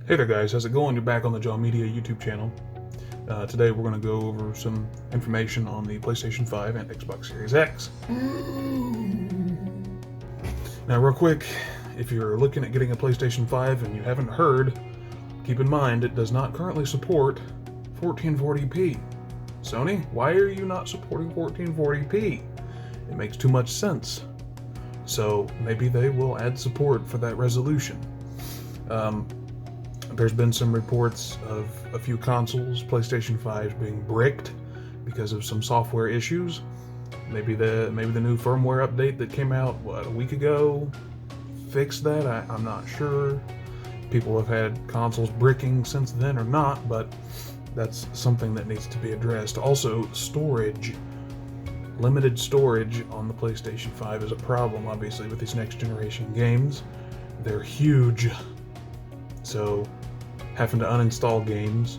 Hey there guys, how's it going? You're back on the Jaw Media YouTube channel. Today we're going to go over some information on the PlayStation 5 and Xbox Series X. Now real quick, if you're looking at getting a PlayStation 5 and you haven't heard, keep in mind it does not currently support 1440p. Sony, why are you not supporting 1440p? It makes too much sense. So maybe they will add support for that resolution. There's been some reports of a few consoles, PlayStation 5s, being bricked because of some software issues. Maybe the new firmware update that came out a week ago fixed that. I'm not sure. People have had consoles bricking since then or not, but that's something that needs to be addressed. Also, storage. Limited storage on the PlayStation 5 is a problem, obviously, with these next generation games. They're huge. So having to uninstall games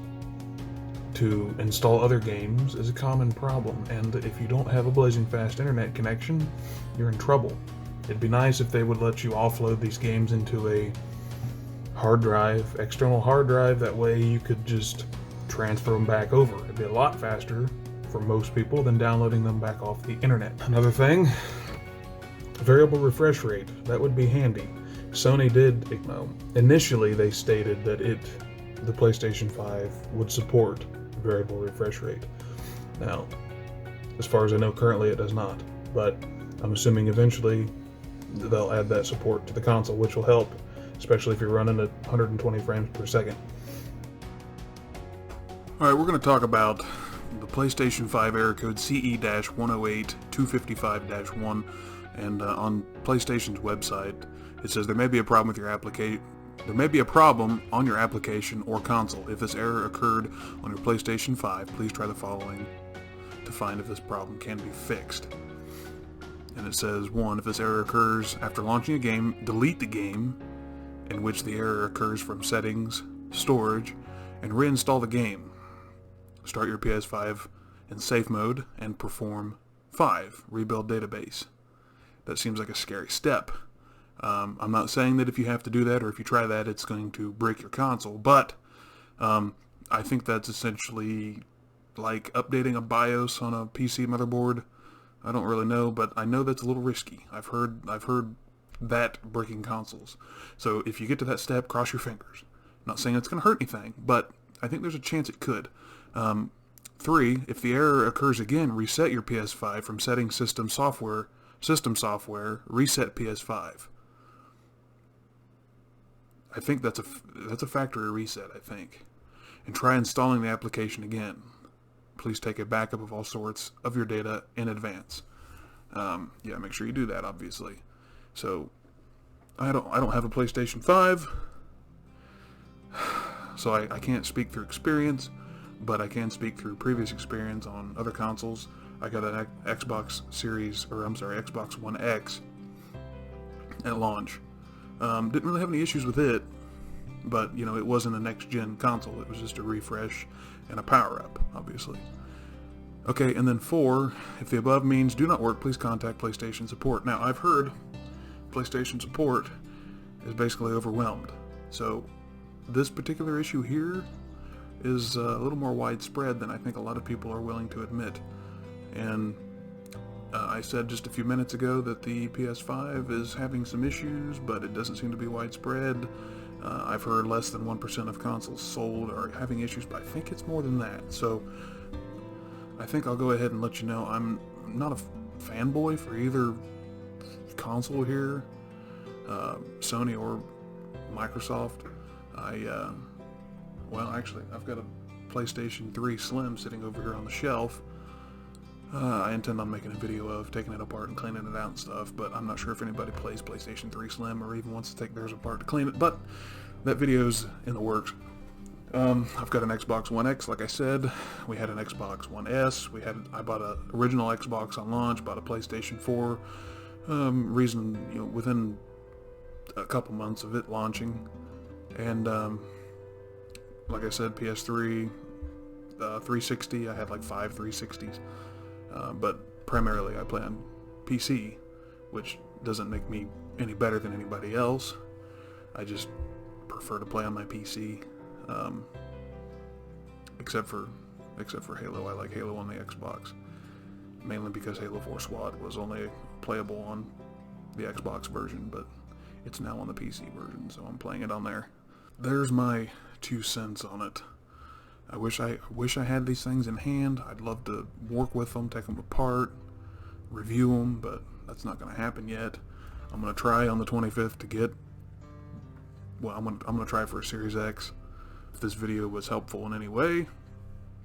to install other games is a common problem, and if you don't have a blazing fast internet connection, you're in trouble. It'd be nice if they would let you offload these games into a hard drive, external hard drive, that way you could just transfer them back over. It'd be a lot faster for most people than downloading them back off the internet. Another thing, variable refresh rate, that would be handy. Sony did, initially they stated that the PlayStation 5 would support variable refresh rate. Now, as far as I know, currently it does not, but I'm assuming eventually they'll add that support to the console, which will help, especially if you're running at 120 frames per second. Alright, we're going to talk about the PlayStation 5 error code CE-108-255-1, and on PlayStation's website, it says there may be a problem with your application. There may be a problem on your application or console. If this error occurred on your PlayStation 5, please try the following to find if this problem can be fixed. And it says, 1. If this error occurs after launching a game, delete the game in which the error occurs from settings, storage, and reinstall the game. Start your PS5 in safe mode and perform 5. Rebuild database. That seems like a scary step. I'm not saying that if you have to do that or if you try that it's going to break your console, but I think that's essentially like updating a BIOS on a PC motherboard. I don't really know, but I know that's a little risky. I've heard that breaking consoles. So if you get to that step, cross your fingers. I'm not saying it's going to hurt anything, but I think there's a chance it could. 3. If the error occurs again, reset your PS5 from setting system software, reset PS5. I think that's a factory reset, I think. And try installing the application again. Please take a backup of all sorts of your data in advance. Yeah, make sure you do that, obviously. So, I don't have a PlayStation 5, so I can't speak through experience, but I can speak through previous experience on other consoles. I got an Xbox One X at launch. Didn't really have any issues with it, but it wasn't a next-gen console. It was just a refresh and a power-up, obviously. Okay, and then 4, if the above means do not work, please contact PlayStation Support. Now, I've heard PlayStation Support is basically overwhelmed. So, this particular issue here is a little more widespread than I think a lot of people are willing to admit. And I said just a few minutes ago that the PS5 is having some issues, but it doesn't seem to be widespread. I've heard less than 1% of consoles sold are having issues, but I think it's more than that. So I think I'll go ahead and let you know I'm not a fanboy for either console here, Sony or Microsoft. Actually, I've got a PlayStation 3 Slim sitting over here on the shelf. I intend on making a video of taking it apart and cleaning it out and stuff, but I'm not sure if anybody plays PlayStation 3 Slim or even wants to take theirs apart to clean it, but that video's in the works. I've got an Xbox One X, like I said. We had an Xbox One S. I bought an original Xbox on launch, bought a PlayStation 4, within a couple months of it launching, and like I said, PS3, 360, I had like 5 360s. But primarily I play on PC, which doesn't make me any better than anybody else. I just prefer to play on my PC, except for Halo. I like Halo on the Xbox, mainly because Halo 4 SWAT was only playable on the Xbox version, but it's now on the PC version, so I'm playing it on there. There's my 2 cents on it. I wish I had these things in hand. I'd love to work with them, take them apart, review them, but that's not going to happen yet. I'm going to try on the 25th to get, well, I'm going to try for a Series X. If this video was helpful in any way,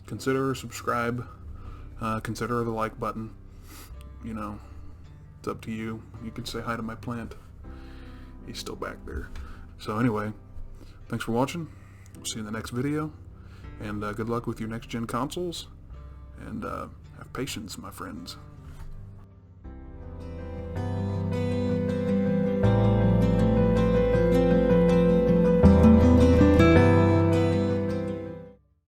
consider subscribe, consider the like button. You know, it's up to you. You can say hi to my plant. He's still back there. So anyway, thanks for watching. We'll see you in the next video. And good luck with your next-gen consoles. And have patience, my friends.